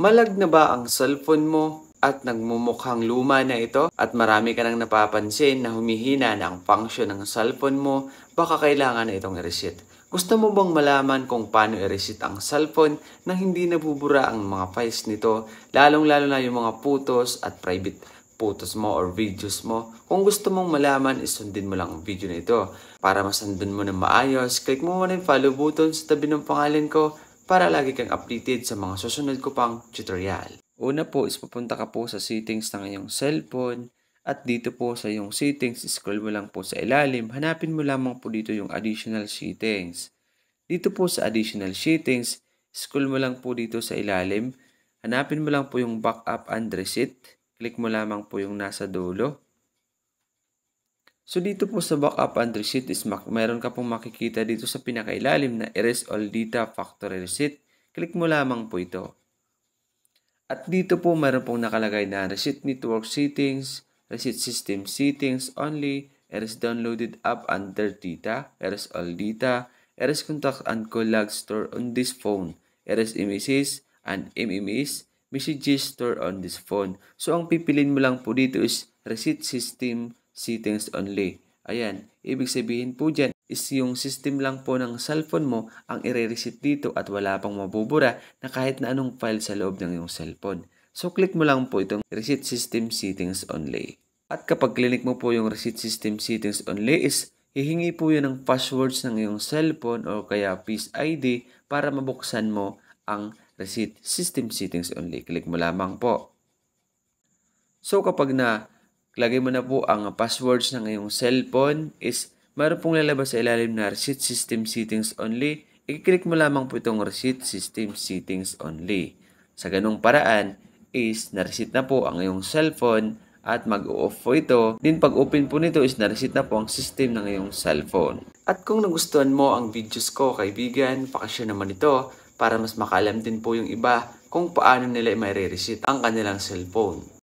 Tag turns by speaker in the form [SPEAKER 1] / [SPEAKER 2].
[SPEAKER 1] Malag na ba ang cellphone mo at nagmumukhang luma na ito at marami ka nang napapansin na humihina na ang function ng cellphone mo, baka kailangan na itong i-reset. Gusto mo bang malaman kung paano i-reset ang cellphone nang hindi nabubura ang mga files nito, lalong-lalo na yung mga photos at private photos mo or videos mo? Kung gusto mong malaman, isundin mo lang ang video na ito. Para masundin mo na maayos, click mo muna yung follow button sa tabi ng pangalan ko para lagi kang updated sa mga susunod ko pang tutorial. Una po is pupunta ka po sa settings ng iyong cellphone at dito po sa iyong settings, scroll mo lang po sa ilalim, hanapin mo lamang po dito yung additional settings. Dito po sa additional settings, scroll mo lang po dito sa ilalim, hanapin mo lang po yung backup and reset, click mo lamang po yung nasa dulo. So dito po sa backup and reset is meron ka pong makikita dito sa pinakailalim na erase all data factory reset. Click mo lamang po ito. At dito po meron pong nakalagay na reset network settings, reset system settings only, erase downloaded app under data, erase all data, erase contact and call log stored on this phone, erase images and MMS messages stored on this phone. So ang pipiliin mo lang po dito is reset system settings only. Ayan, ibig sabihin po dyan is yung system lang po ng cellphone mo ang i-reset dito at wala pang mabubura na kahit na anong file sa loob ng iyong cellphone. So click mo lang po itong reset system settings only. At kapag click mo po yung reset system settings only is hihingi po yun ng passwords ng iyong cellphone o kaya Face ID para mabuksan mo ang reset system settings only. Click mo lamang po. So kapag lagay mo na po ang passwords ng iyong cellphone is mayroon pong lalabas sa ilalim na reset system settings only. I-click mo lamang po itong reset system settings only. Sa ganung paraan is na-reset na po ang iyong cellphone at mag-off po ito. Din pag open po nito is na-reset na po ang system ng iyong cellphone. At kung nagustuhan mo ang videos ko kaibigan, pakishare naman ito para mas makaalam din po yung iba kung paano nila i-reset ang kanilang cellphone.